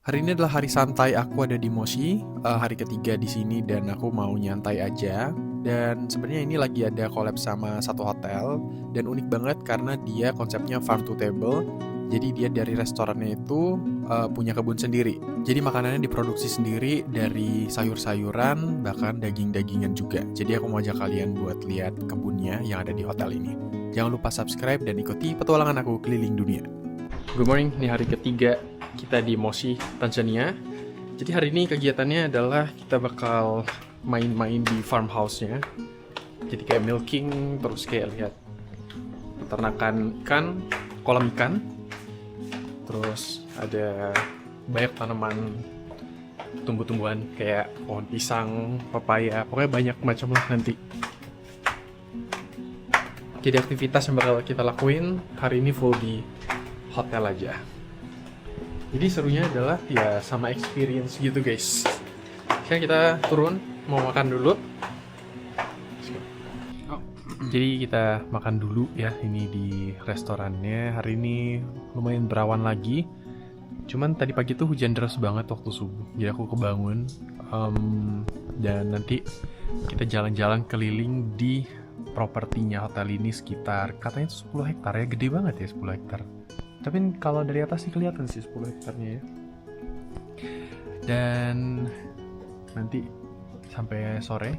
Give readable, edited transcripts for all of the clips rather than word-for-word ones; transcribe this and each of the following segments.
Hari ini adalah hari santai aku ada di Moshi, hari ketiga di sini dan aku mau nyantai aja. Dan sebenarnya ini lagi ada collab sama satu hotel dan unik banget karena dia konsepnya farm to table. Jadi dia dari restorannya itu punya kebun sendiri. Jadi makanannya diproduksi sendiri dari sayur-sayuran bahkan daging-dagingan juga. Jadi aku mau ajak kalian buat lihat kebunnya yang ada di hotel ini. Jangan lupa subscribe dan ikuti petualangan aku keliling dunia. Good morning, ini hari ketiga kita di Moshi, Tanzania. Jadi hari ini kegiatannya adalah kita bakal main-main di farmhouse-nya. Jadi kayak milking, terus kayak lihat peternakan ikan, kolam ikan. Terus ada banyak tanaman tumbuh-tumbuhan kayak pohon pisang, papaya, pokoknya banyak macam lah nanti. Jadi aktivitas yang bakal kita lakuin hari ini full di hotel aja. Jadi serunya adalah ya sama experience gitu guys. Sekarang kita turun, mau makan dulu. Jadi kita makan dulu ya, ini di restorannya. Hari ini lumayan berawan lagi. Cuman tadi pagi tuh hujan deras banget waktu subuh. Jadi aku kebangun. Dan nanti kita jalan-jalan keliling di propertinya hotel ini sekitar, katanya 10 hektar ya, gede banget ya 10 hektar. Tapi kalau dari atas sih kelihatan sih 10 hektarnya ya. Dan nanti sampai sore,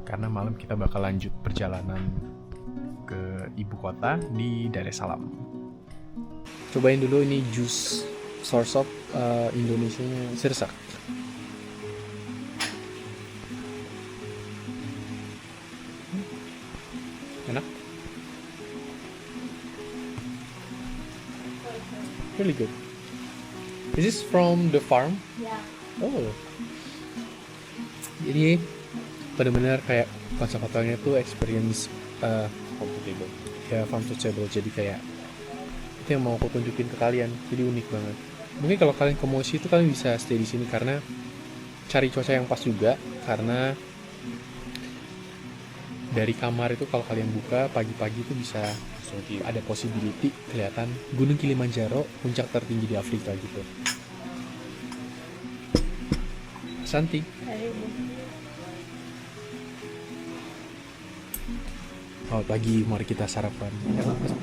karena malam kita bakal lanjut perjalanan ke ibu kota di Dar es Salaam. Cobain dulu ini jus soursop Indonesianya Sirsak. Enak. Really good. Is this from the farm? Yeah. Oh. Jadi benar-benar kayak konsep hotelnya tuh experience farm to table. Ya, farm to table. Jadi kayak itu yang mau aku tunjukin ke kalian. Jadi unik banget. Mungkin kalau kalian ke Moshi itu kalian bisa stay di sini karena cari cuaca yang pas juga, karena dari kamar itu kalau kalian buka pagi-pagi itu bisa ada possibility kelihatan Gunung Kilimanjaro, puncak tertinggi di Afrika gitu. Santi. Oh, pagi mari kita sarapan.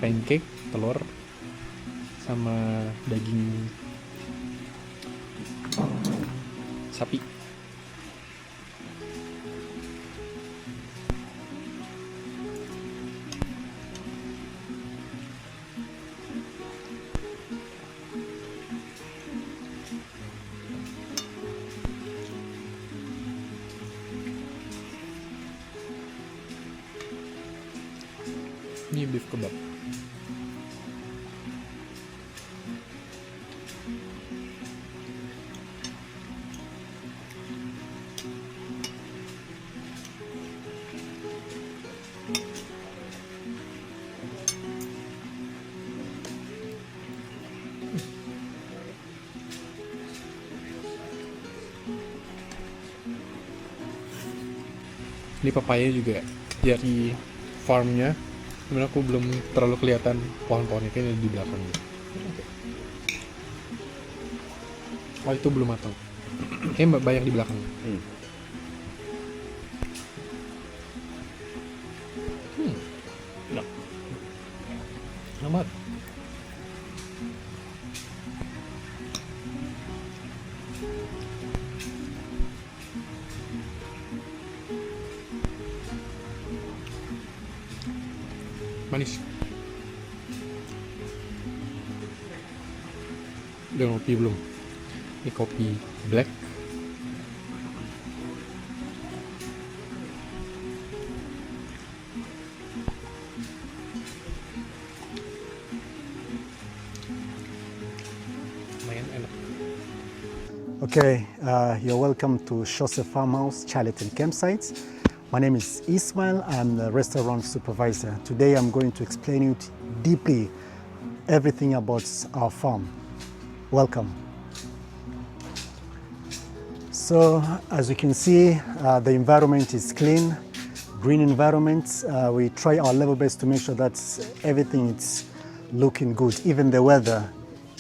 Pancake, telur, sama daging sapi. Ini beef kebab. Ini papaya juga dari farmnya. Cuman aku belum terlalu kelihatan pohon-pohonnya, kayaknya di belakangnya. Oh, itu belum matang. Kayaknya banyak di belakang. Enak. Enak banget. Manis. Udah ngopi belum? Ini kopi black. Lumayan enak. Okay, you're welcome to Chose Farmhouse Charlatan Campsite. My name is Ismail. I'm the restaurant supervisor. Today I'm going to explain you deeply everything about our farm. Welcome. So as you can see, the environment is clean, green environment. We try our level best to make sure that everything is looking good. Even the weather,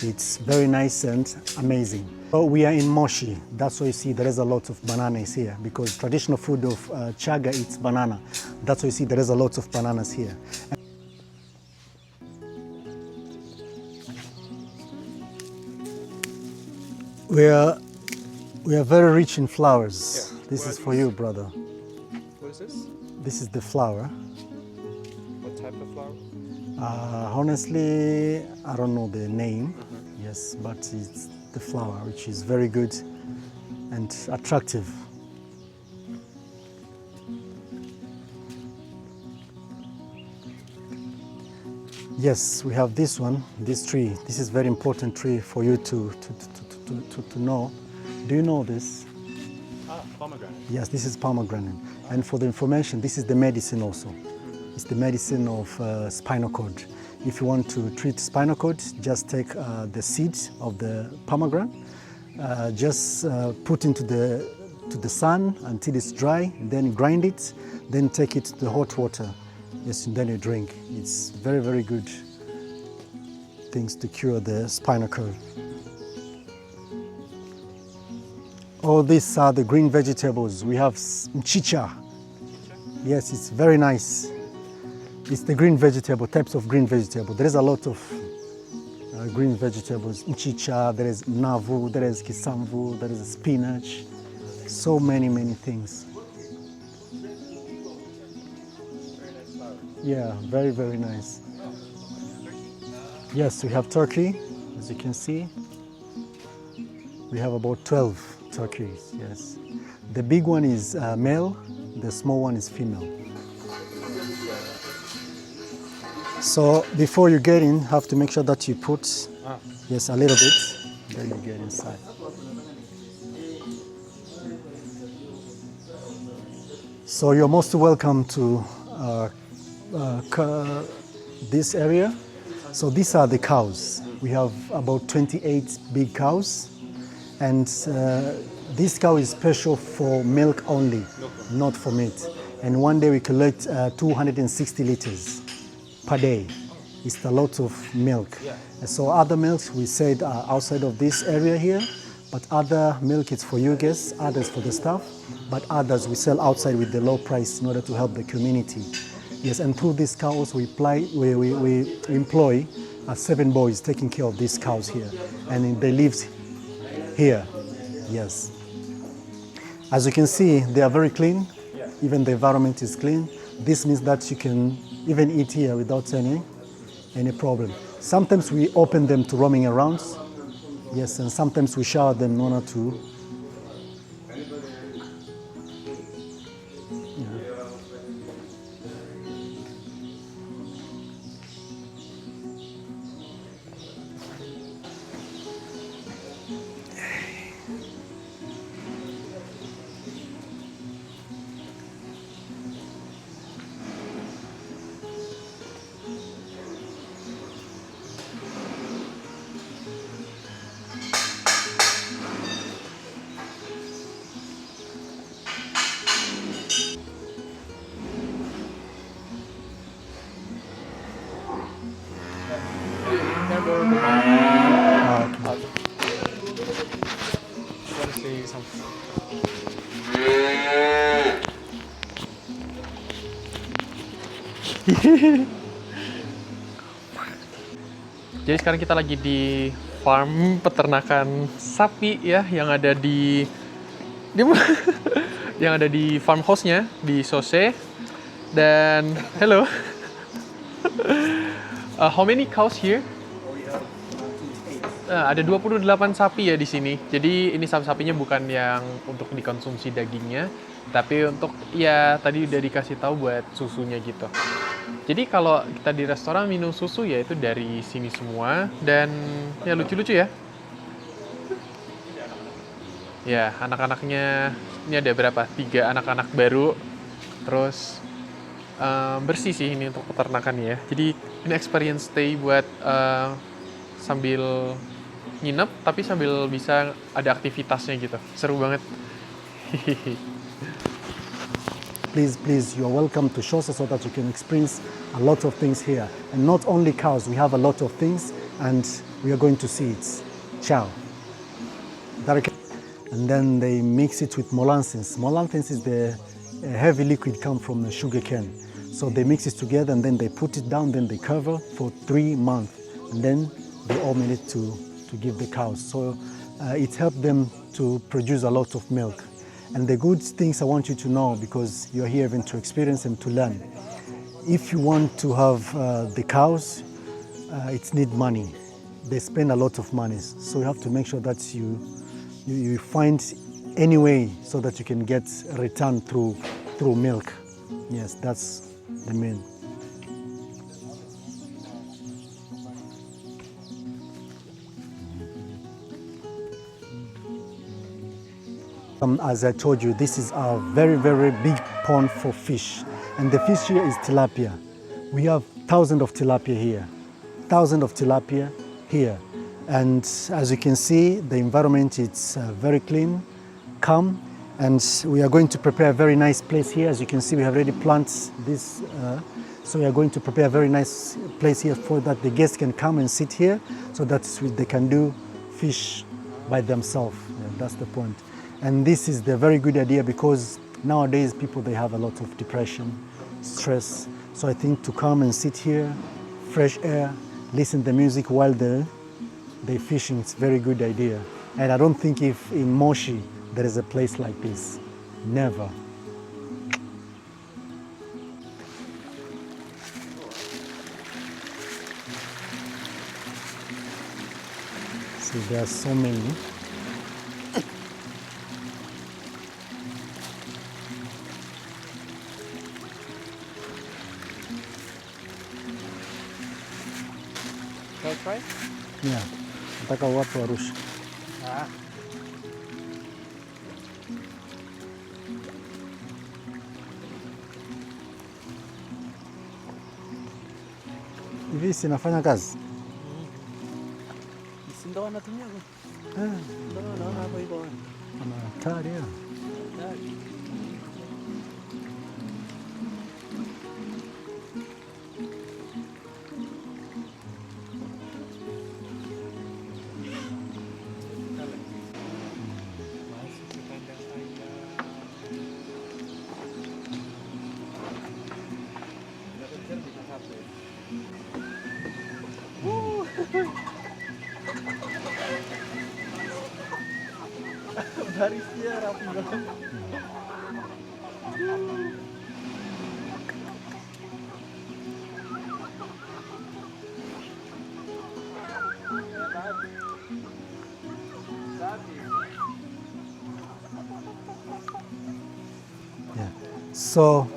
it's very nice and amazing. So we are in Moshi. That's why you see there is a lot of bananas here, because traditional food of Chaga it's banana. That's why you see there is a lot of bananas here. We are very rich in flowers. Yeah. This What is are for these? you, brother. What is this? This is the flower. What type of flower? Honestly, I don't know the name. Yes, but it's the flower, which is very good and attractive. Yes, we have this one, this tree. This is very important tree for you to know. Do you know this? Pomegranate. Yes, this is pomegranate. And for the information, this is the medicine also. It's the medicine of spinal cord. If you want to treat spinal cord, just take the seeds of the pomegranate, just put into the sun until it's dry, then grind it, then take it to the hot water. Yes, and then you drink. It's very, very good things to cure the spinal cord. All these are the green vegetables. We have mchicha. Yes, it's very nice. It's the green vegetable, types of green vegetable. There is a lot of green vegetables. Mchicha, there is navu, there is kisamvu, there is spinach. So many, many things. Yeah, very, very nice. Yes, we have turkey, as you can see. We have about 12 turkeys, yes. The big one is male, the small one is female. So before you get in, have to make sure that you put, yes, a little bit, then you get inside. So you're most welcome to this area. So these are the cows. We have about 28 big cows, and this cow is special for milk only, not for meat. And one day we collect 260 liters per day. It's a lot of milk. And so other milks we said are outside of this area here, but other milk is for you guys, others for the staff, but others we sell outside with the low price in order to help the community. Yes, and through these cows we employ 7 boys taking care of these cows here, and they live here. Yes. As you can see, they are very clean. Even the environment is clean. This means that you can even eat here without any problem. Sometimes we open them to roaming around. Yes, and sometimes we shower them in order to. Jadi sekarang kita lagi di farm peternakan sapi ya, yang ada di yang ada di farmhouse-nya di Sose. Dan hello. How many cows here? Ada 28 sapi ya di sini. Jadi ini sapi-sapinya bukan yang untuk dikonsumsi dagingnya, tapi untuk ya tadi udah dikasih tahu buat susunya gitu. Jadi kalau kita di restoran minum susu ya itu dari sini semua, dan ya lucu-lucu ya. Ya, anak-anaknya ini ada berapa? 3 anak-anak baru. Terus bersih sih ini untuk peternakannya ya. Jadi ini experience stay buat sambil nginep tapi sambil bisa ada aktivitasnya gitu. Seru banget. Please, you are welcome to Xhosa so that you can experience a lot of things here. And not only cows, we have a lot of things and we are going to see it. Ciao. directly, and then they mix it with molasses. Molasses is the heavy liquid come from the sugar cane. So they mix it together and then they put it down, then they cover for 3 months, and then they open it to give the cows. So it helped them to produce a lot of milk. And the good things I want you to know, because you're here even to experience and to learn. If you want to have the cows, it need money. They spend a lot of money. So you have to make sure that you find any way so that you can get a return through milk. Yes, that's the main. As I told you, this is a very, very big pond for fish. And the fish here is tilapia. We have thousands of tilapia here. Thousands of tilapia here. And as you can see, the environment is very clean, calm. And we are going to prepare a very nice place here. As you can see, we have already planted this. So we are going to prepare a very nice place here for that the guests can come and sit here so that they can do fish by themselves. Yeah, that's the point. And this is the very good idea because nowadays people, they have a lot of depression, stress. So I think to come and sit here, fresh air, listen to the music while they're fishing, it's a very good idea. And I don't think if in Moshi there is a place like this. Never. See, there are so many. Shall I try? Yeah. Nataka watu warushe. Hivi sinafanya kazi? Ndio wanatumia. Ndio naona hapo iko. Ana hatari ya. Barisnya rapi banget. Yeah. So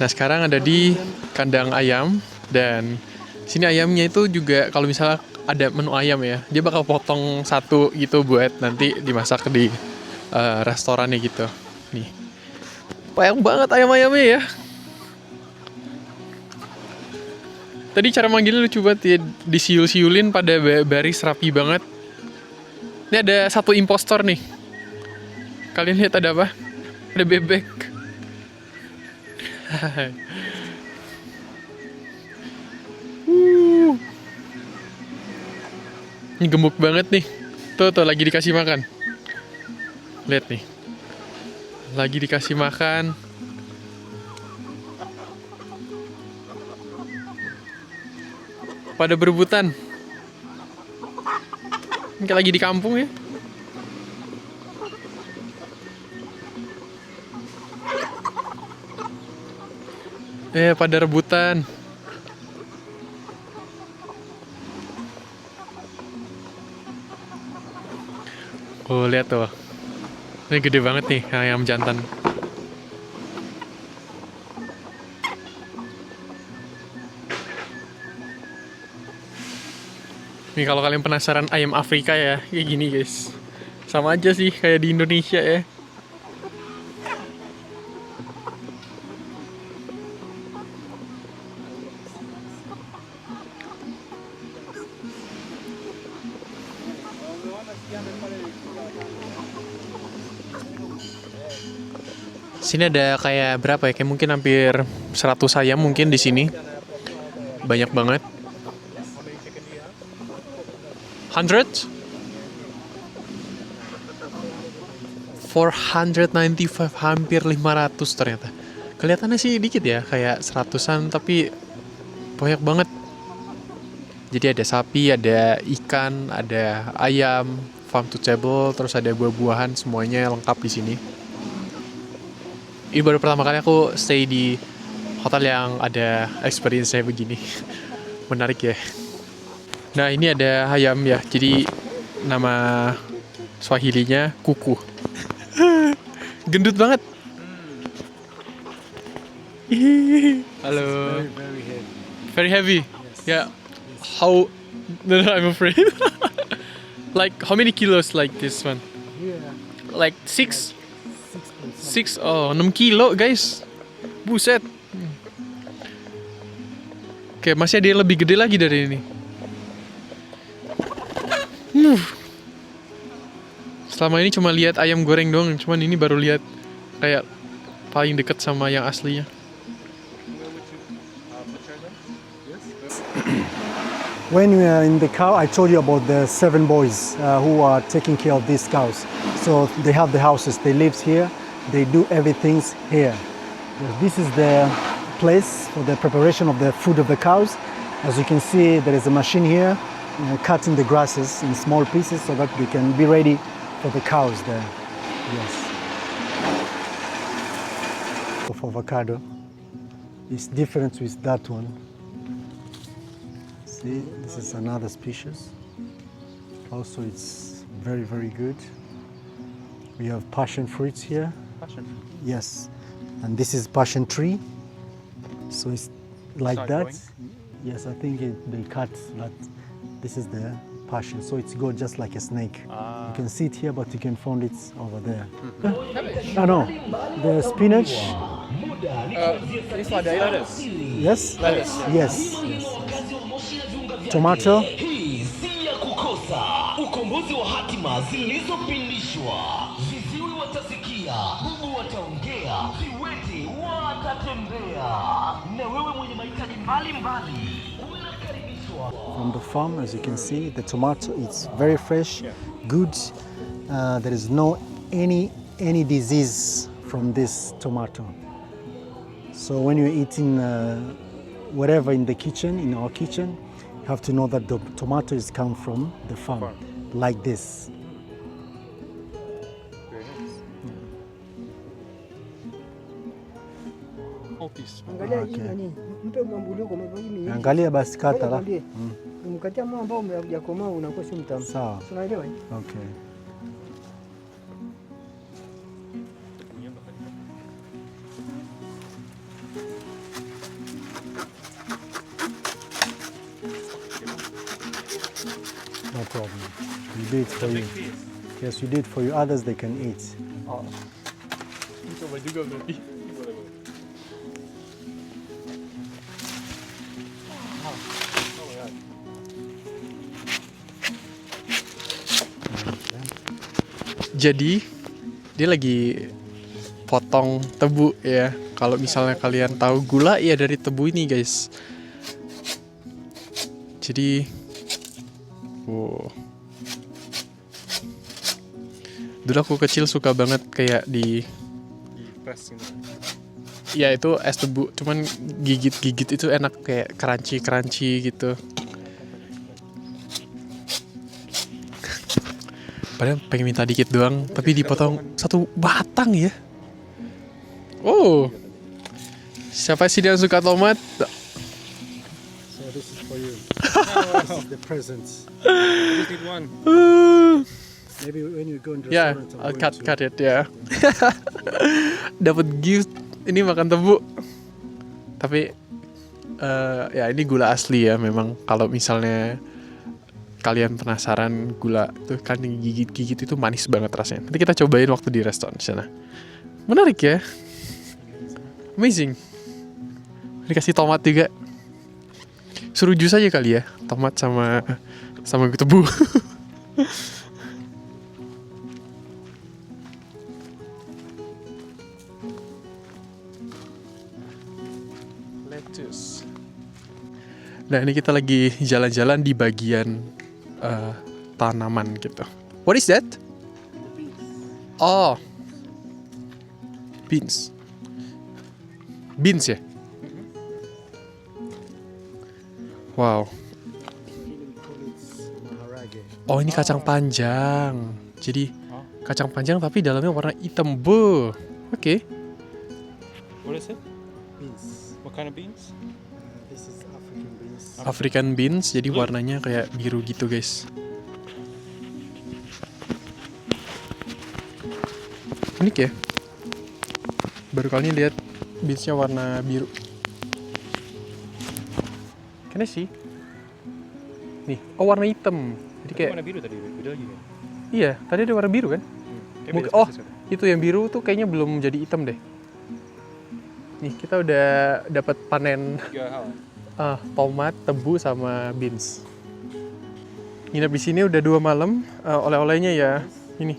Nah, sekarang ada di kandang ayam dan sini ayamnya itu juga kalau misalnya ada menu ayam ya, dia bakal potong satu gitu buat nanti dimasak di restorannya gitu. Nih, banyak banget ayam-ayamnya ya. Tadi cara manggilnya lucu banget ya, disiul-siulin pada baris rapi banget. Ini ada satu impostor nih. Kalian lihat ada apa? Ada bebek. Ini gemuk banget nih. Tuh lagi dikasih makan. Lihat nih. Lagi dikasih makan. Pada berebutan. Ini kayak lagi di kampung ya. Pada rebutan. Oh, lihat tuh. Ini gede banget nih ayam jantan. Nih kalau kalian penasaran ayam Afrika ya, kayak gini guys. Sama aja sih kayak di Indonesia ya. Sini ada kayak berapa ya? Kayak mungkin hampir 100 ayam mungkin di sini. Banyak banget. 100? 495, hampir 500 ternyata. Kelihatannya sih dikit ya, kayak 100-an, tapi banyak banget. Jadi ada sapi, ada ikan, ada ayam, farm to table, terus ada buah-buahan, semuanya lengkap di sini. Ini baru pertama kali aku stay di hotel yang ada experience saya begini. Menarik ya. Nah, ini ada ayam ya. Jadi nama Swahilinya kuku. Gendut banget. Halo. Very heavy. Very heavy. Yeah. How? No, I'm afraid. Like how many kilos like this one? Yeah. Like 6? 6? Oh, 6 kilo guys. Buset. Oke, masih ada yang lebih gede lagi dari ini. Selama ini cuma lihat ayam goreng doang, cuman ini baru lihat kayak paling dekat sama yang aslinya. When we are in the cow, I told you about the 7 boys who are taking care of these cows. So they have the houses, they live here, they do everything here. This is the place for the preparation of the food of the cows. As you can see, there is a machine here cutting the grasses in small pieces so that they can be ready for the cows there. Yes. Of avocado is different with that one. See, this is another species. Also, it's very, very good. We have passion fruits here. Passion. Yes, and this is passion tree. So it's like Start that. growing? Yes, I think they cut that. This is the passion. So it's go just like a snake. You can see it here, but you can find it over there. Oh no, the spinach. This ada lettuce. Yes. Lettuce. Yes. Tomato. Hii si ya kukosa. Ukombozi wa hatima zilizopindishwa. Viziwi watasikia, bubu wataongea, viwete watatembea. Na wewe mwenye mahitaji mbalimbali unakaribishwa. From the farm, as you can see, the tomato it's very fresh, good. There is no any disease from this tomato. So when you're eating whatever in the kitchen, in our kitchen, you have to know that the tomatoes come from the farm, like this. Angalia hii Okay. nani, mpe mwambulio kwa maana hii. Angalia basi kata la. Umkatia mwamba ambao umejakomaa unakuwa si mtamu. Sawa. Unaelewa? Okay. No problem. We do it for you. Yes, we do it for you. Others they can eat. Coba juga berarti. Jadi dia lagi potong tebu ya. Kalau misalnya kalian tahu gula ya dari tebu ini guys. Jadi, dulu aku kecil suka banget kayak di press ini. Ya itu es tebu, cuman gigit-gigit itu enak kayak crunchy gitu. Padahal pengen minta dikit doang, tapi dipotong satu batang ya. Oh, siapa sih yang suka tomat? So this is for you. This is the presents. Just need one. Maybe when you go in the Ya, restaurant. I'll cut it ya. Dapat gift, ini makan tebu. Tapi ya ini gula asli ya memang. Kalau misalnya kalian penasaran gula tuh kan gigit-gigit itu manis banget rasanya. Nanti kita cobain waktu di restoran sana. Menarik ya. Amazing. Dikasih tomat juga. Suruh jus aja kali ya, tomat sama tebu. Lettuce. Nah ini kita lagi jalan-jalan di bagian tanaman gitu. What is that? Oh, beans. Beans ya? Wow. Oh, ini kacang panjang. Jadi kacang panjang tapi dalamnya warna hitam. Oke. What is it? Beans. What kind of beans? This is African beans. African beans, jadi warnanya kayak biru gitu guys. Unik ya. Baru kali ini lihat beansnya warna biru. Can I see? Nih, oh warna hitam. Jadi kayak Warna biru tadi, beda lagi kan? iya, tadi ada warna biru kan? Kayak Mungkin- beda oh, spesies kan? itu yang biru tuh kayaknya belum jadi hitam deh. Nih, kita udah dapat panen 3 hal. tomat, tebu, sama beans. Nginep di sini udah 2 malam. Oleh-olehnya ya ini.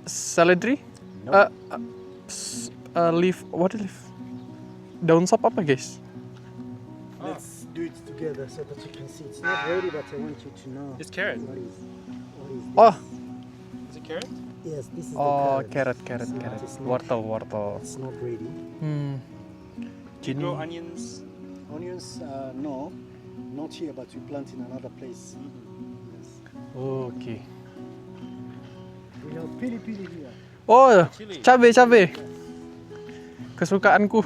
Celery? No. Leaf, what is leaf? Daun sop apa guys? Let's do it together so that you can see. It's not ready, but I want you to know It's carrot. what is this. Oh, Is it carrot? Yes, this is oh the carrot. It's not- Wortel. It's not ready. Do you grow onions? Onions, no, not here, but we plant in another place. Yes. Oke. We have pili-pili here. Oh, Chili. cabe. Kesukaanku.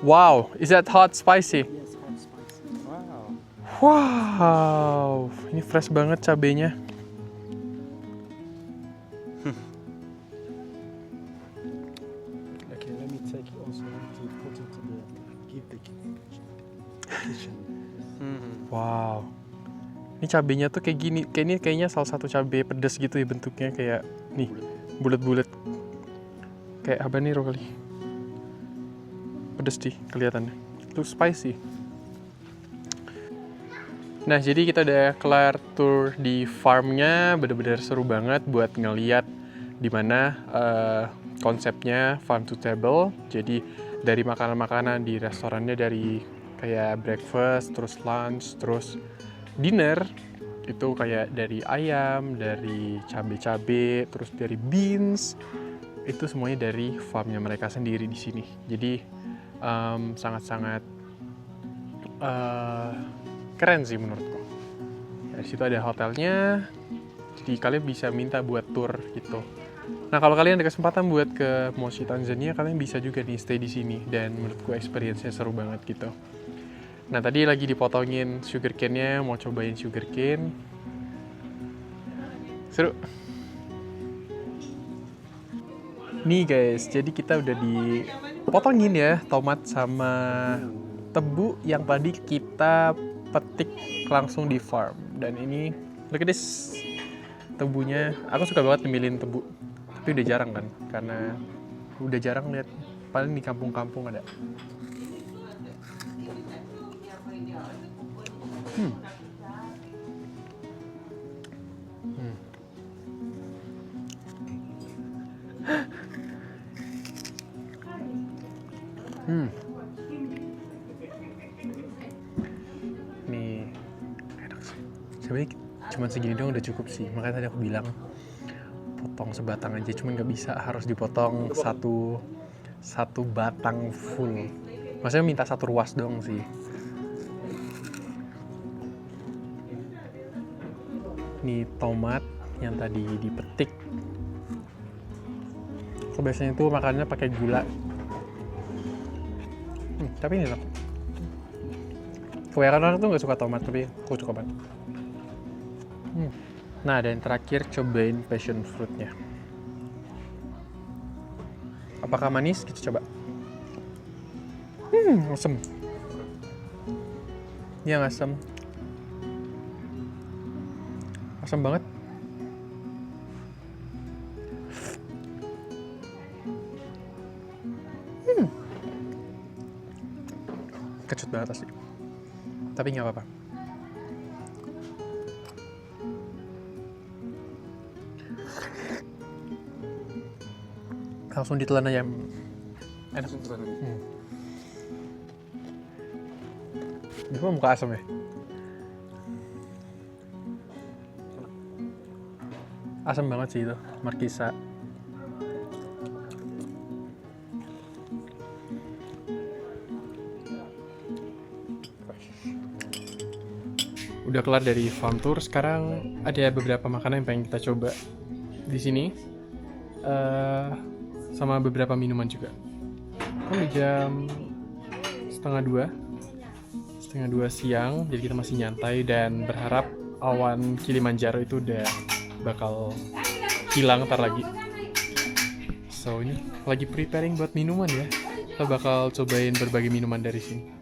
Wow, is that hot spicy? Yes, hot spicy. Wow. Wow, ini fresh banget cabenya. Okay, let me take it also to put it to the give the kitchen. Wow. Ini cabenya tuh kayak gini. Kayaknya salah satu cabe pedas gitu ya bentuknya kayak nih, bulat-bulat. Kayak habanero kali. Pedas sih kelihatannya. Looks spicy. Nah, jadi kita udah kelar tour di farmnya, bener-bener seru banget buat ngeliat dimana konsepnya farm to table. Jadi dari makanan-makanan di restorannya, dari kayak breakfast, terus lunch, terus dinner, itu kayak dari ayam, dari cabe-cabe, terus dari beans, itu semuanya dari farmnya mereka sendiri di sini. Jadi sangat-sangat keren sih menurutku. Dari situ ada hotelnya, jadi kalian bisa minta buat tour gitu. Nah, kalau kalian ada kesempatan buat ke Moshi Tanzania, kalian bisa juga nih stay di sini, dan menurutku experience-nya seru banget gitu. Nah, tadi lagi dipotongin sugarcane-nya, mau cobain sugarcane. Seru. Nih guys, jadi kita udah dipotongin ya tomat sama tebu yang tadi kita petik langsung di farm. Dan ini, look at this, tebunya. Aku suka banget ngemilin tebu, tapi udah jarang kan, karena udah jarang lihat, paling di kampung-kampung ada. Nih, enak sih. Sebenarnya cuma segini doang udah cukup sih. Makanya tadi aku bilang potong sebatang aja, cuman nggak bisa, harus dipotong satu batang full. Maksudnya minta 1 ruas dong sih. Nih tomat yang tadi dipetik. Aku biasanya tuh makannya pakai gula. Tapi ini enak. Kebanyakan orang tuh nggak suka tomat, tapi aku suka banget. Nah, dan terakhir cobain passion fruitnya. Apakah manis? Kita coba. Asem. Yang asem. Asem banget. Kecut banget asli. Tapi nggak apa-apa. Langsung ditelan aja. Enak. Ini mah muka asam ya? Asam banget sih itu, markisa. Udah kelar dari farm tour, sekarang ada beberapa makanan yang pengen kita coba di sini, sama beberapa minuman juga. Kan di jam setengah dua siang, jadi kita masih nyantai dan berharap awan Kilimanjaro itu udah bakal hilang ntar lagi. So ini lagi preparing buat minuman ya. Kita bakal cobain berbagai minuman dari sini.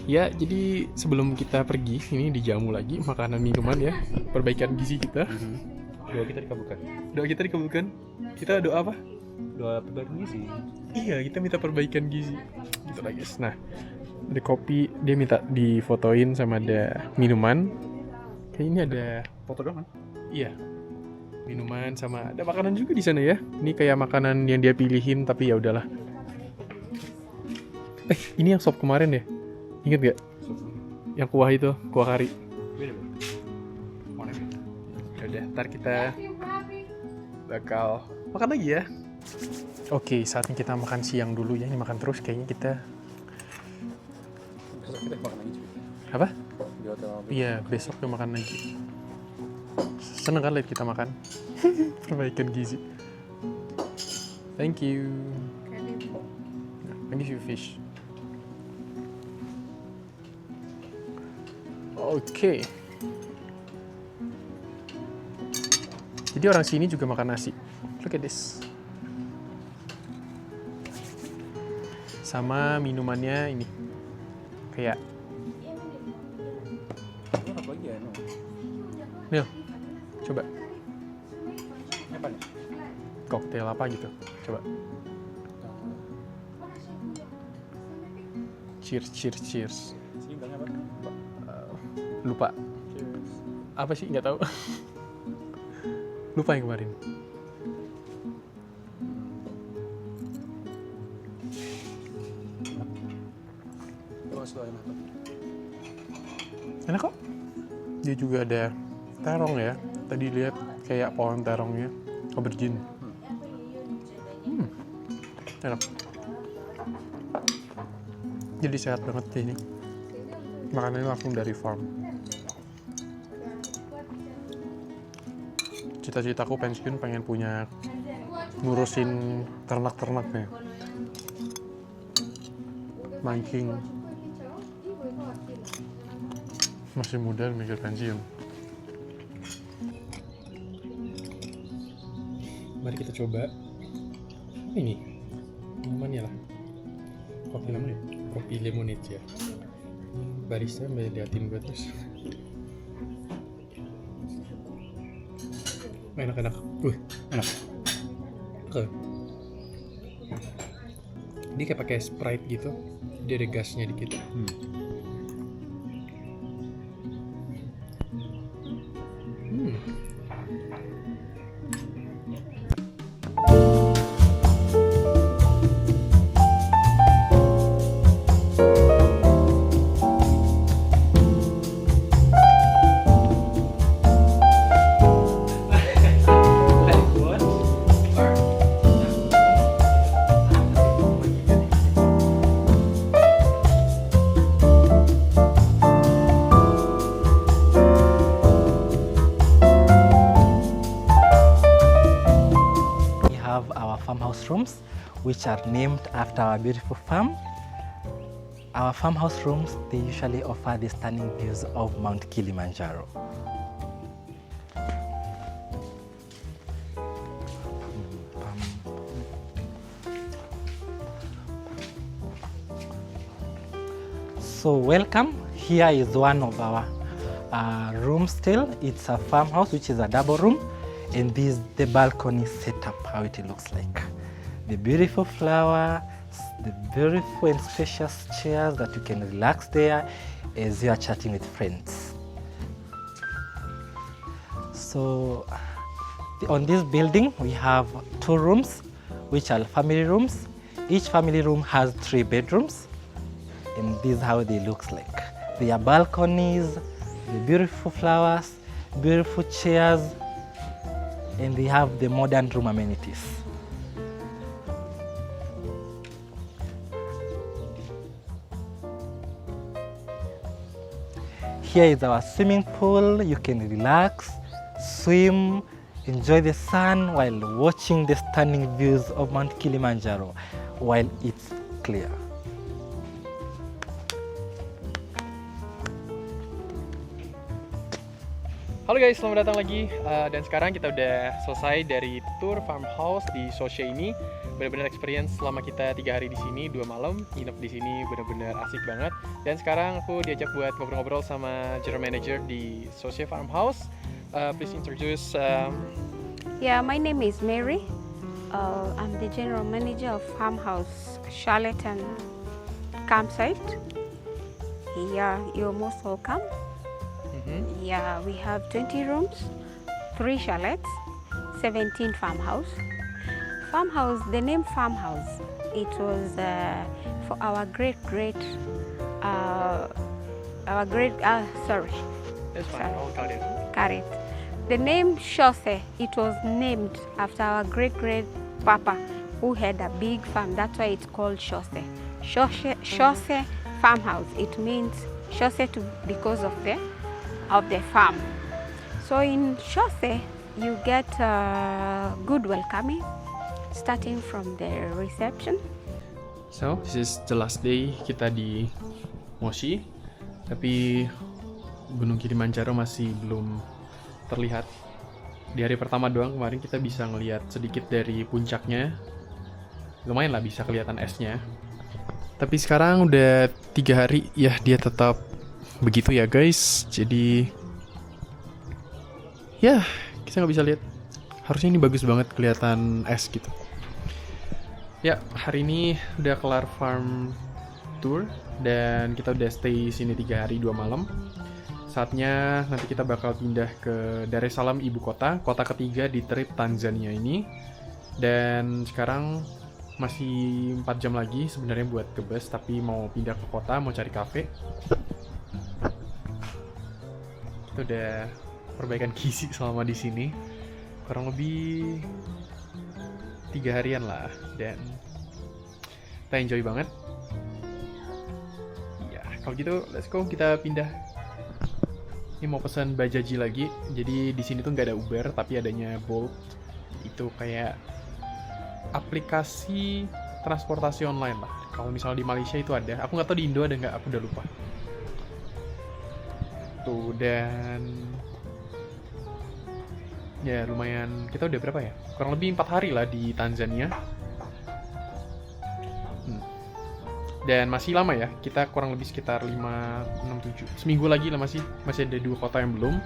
Ya, jadi sebelum kita pergi, ini dijamu lagi makanan minuman ya, perbaikan gizi kita. Doa kita dikabulkan. Doa kita dikabulkan. Kita doa apa? Doa perbaikan gizi. Iya, kita minta perbaikan gizi. Gitu lah guys. Nah, ada kopi, dia minta difotoin sama ada minuman. Kayak ini ada Foto doang kan? iya. Minuman sama ada makanan juga di sana ya. Ini kayak makanan yang dia pilihin tapi ya udahlah. Ini yang sop kemarin ya? Ingat gak? Yang kuah itu, kuah kari. Beda. Mana ini? Udah, ntar kita bakal makan lagi ya. Oke, saatnya kita makan siang dulu ya. Ini makan terus kayaknya kita. Besok kita makan lagi juga. Apa? Di hotel. Iya, besok kita makan lagi. Seneng kan lihat kita makan. Perbaikan gizi. Thank you. Thank you fish. Oke. Jadi orang sini juga makan nasi. Look at this. Sama minumannya ini. Kayak Apa lagi ya? Nil, coba Apa nih? koktail apa gitu. Coba. Cheers, cheers, cheers. Sini bilangnya apa? Lupa. Cheers. Apa sih? Nggak tahu. Lupa yang kemarin. Enak kok. Dia juga ada terong ya. Tadi lihat kayak pohon terongnya. Aubergine. Enak. Jadi sehat banget ini. Makanannya langsung dari farm. Cita-citaku pensiun pengen punya ngurusin ternak-ternaknya. Mancing. Masih muda mikir pensiun. Mari kita coba. Ini minumannya lah. Kopi lemonade. Kopi lemonade ya. Barista liatin gue terus. Enak-enak. Enak. Oke. Dia kayak pakai Sprite gitu. Dia ada gasnya dikit. Farmhouse rooms, which are named after our beautiful farm. Our farmhouse rooms, they usually offer the stunning views of Mount Kilimanjaro. So welcome, here is one of our rooms still. It's a farmhouse, which is a double room. And this is the balcony setup, how it looks like. The beautiful flower the beautiful and spacious chairs that you can relax there as you are chatting with friends. So on this building we have 2 rooms which are family rooms. Each family room has 3 bedrooms, and this is how they look like. There are balconies, the beautiful flowers, beautiful chairs, and they have the modern room amenities. Here is our swimming pool. You can relax, swim, enjoy the sun while watching the stunning views of Mount Kilimanjaro while it's clear. Halo guys, selamat datang lagi. Dan sekarang kita udah selesai dari tour farmhouse di Soche ini. Benar-benar experience selama kita 3 hari di sini, 2 malam nginep di sini, benar-benar asik banget. Dan sekarang aku diajak buat ngobrol-ngobrol sama general manager di Soche Farmhouse. Please introduce. Yeah, my name is Mary. I'm the general manager of Farmhouse Charlatan Campsite. Yeah, you're most welcome. Yeah, we have 20 rooms, 3 chalets, 17 farmhouse. Farmhouse, the name farmhouse, it was for our great, sorry. That's fine, I'll cut it. Got it. The name Chose, it was named after our great papa who had a big farm. That's why it's called Chose. Chose farmhouse. It means Chose because of the farm. So in Chose, you get good welcoming, starting from the reception. So, this is the last day kita di Moshi. Tapi Gunung Kilimanjaro masih belum terlihat. Di hari pertama doang kemarin kita bisa ngelihat sedikit dari puncaknya. Lumayan lah bisa kelihatan esnya. Tapi sekarang udah 3 hari, ya dia tetap begitu ya guys. Jadi ya kita nggak bisa lihat. Harusnya ini bagus banget kelihatan es gitu. Ya hari ini udah kelar farm tour dan kita udah stay sini 3 hari 2 malam. Saatnya nanti kita bakal pindah ke Dar es Salaam, ibu kota ketiga di trip Tanzania ini. Dan sekarang masih 4 jam lagi sebenarnya buat ke bus, tapi mau pindah ke kota, mau cari kafe. Kita udah perbaikan gizi selama di sini, kurang lebih 3 harian lah, dan kita enjoy banget. Ya kalau gitu, let's go, kita pindah. Ini mau pesan bajaji lagi. Jadi di sini tuh nggak ada Uber, tapi adanya Bolt. Itu kayak aplikasi transportasi online lah. Kalau misalnya di Malaysia itu ada. Aku nggak tahu di Indo ada nggak, aku udah lupa. Tuh, dan ya lumayan. Kita udah berapa ya? Kurang lebih 4 hari lah di Tanzania. Dan masih lama ya, kita kurang lebih sekitar 5, 6, 7 seminggu lagi lah, masih ada 2 kota yang belum.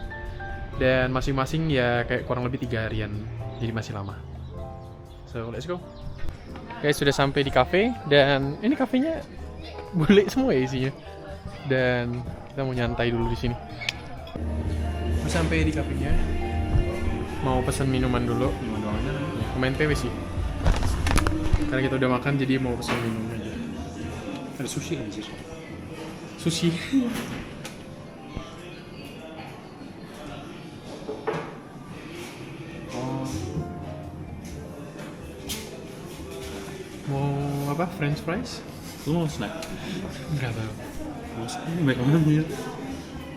Dan masing-masing ya kayak kurang lebih 3 harian, jadi masih lama. So let's go. Guys, sudah sampai di cafe, dan ini kafenya bule semua ya isinya. Dan kita mau nyantai dulu di sini. Udah sampai di kafenya, mau pesan minuman dulu. Minuman doang aja, main PW sih. Karena kita udah makan, jadi mau pesan minum aja. Ada sushi kan sih? Sushi. Oh. Mau apa? French fries? Lu mau snack? Berapa? Mau snack? Ini banyak banget nih.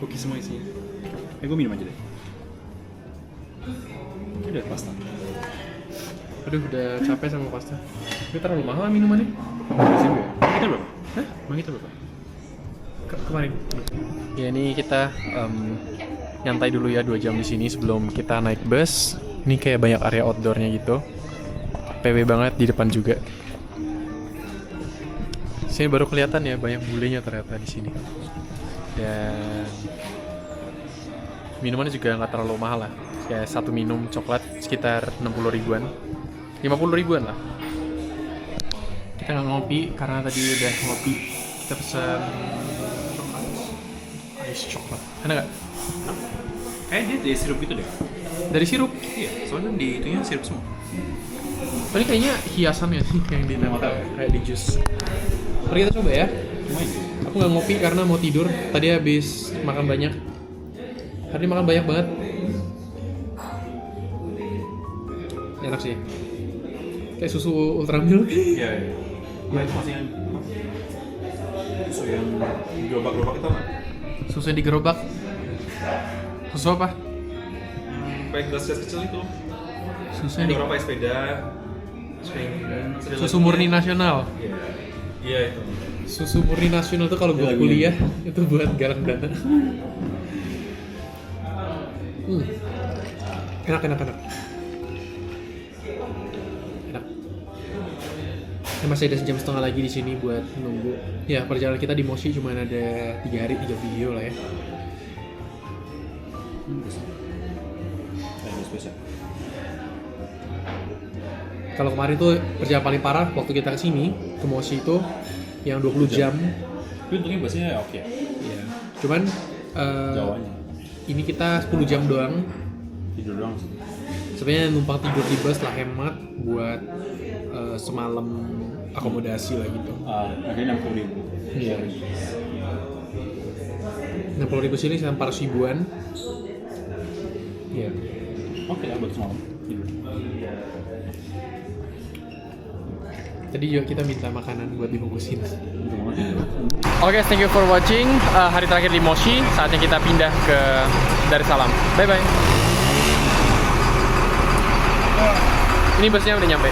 Cookie semua isinya. Gue minum aja deh. Ini udah pasta. Aduh, udah capek sama pasta. Ini terlalu mahal minumannya. Kasih gue ya. Kita berapa? Hah? Bang kita berapa? Kemarin. Ya ini kita nyantai dulu ya 2 jam di sini sebelum kita naik bus. Ini kayak banyak area outdoornya gitu. PW banget di depan juga. Sini baru kelihatan ya banyak bulenya ternyata di sini. Dan minumannya juga nggak terlalu mahal lah. Kayak 1 minum coklat sekitar 60 ribuan. 50 ribuan lah. Kita nggak ngopi karena tadi udah ngopi. Kita pesan ice coklat. Enak nggak? Kayak dia dari sirup gitu deh. Dari sirup. Iya, soalnya di itunya sirup semua. Oh, ini kayaknya hiasannya sih yang ditempel kayak di jus. Mari kita coba ya. Aku nggak ngopi karena mau tidur. Tadi habis makan banyak. Hari ini makan banyak banget. Enak sih. Kayak susu ultra milk. Iya, iya. Nah, itu masih yang susu yang gerobak-gerobak itu nggak? Susu yang digerobak. Susu apa? Kayak gelas-gelas kecil itu. Susu yang di... Orang pakai sepeda. Susu murni nasional. Iya. Iya itu. Susu murni nasional tuh kalau gue Iya, kuliah itu buat galang dana. Enak. Enak. Ya, masih ada sejam setengah lagi di sini buat nunggu. Ya, perjalanan kita di Moshi cuma ada 3 hari 3 video lah ya. Kalau kemarin tuh perjalanan paling parah waktu kita kesini ke Moshi itu yang 20 jam. Tapi untungnya busnya oke ya. Iya. Cuman Jawanya. ini kita 10 jam doang. Tidur doang sih. Sebenarnya numpang tidur di bus lah hemat buat semalam akomodasi lah gitu. Harganya 60.000. Iya. 60.000 sini sampai 400 ribuan. Iya. Oke lah buat semalam. Tidur. Tadi juga kita minta makanan buat dibungkusin. Untung banget tidur. Oke, thank you for watching. Hari terakhir di Moshi, saatnya kita pindah ke Darussalam. Bye bye. Ini busnya udah nyampe.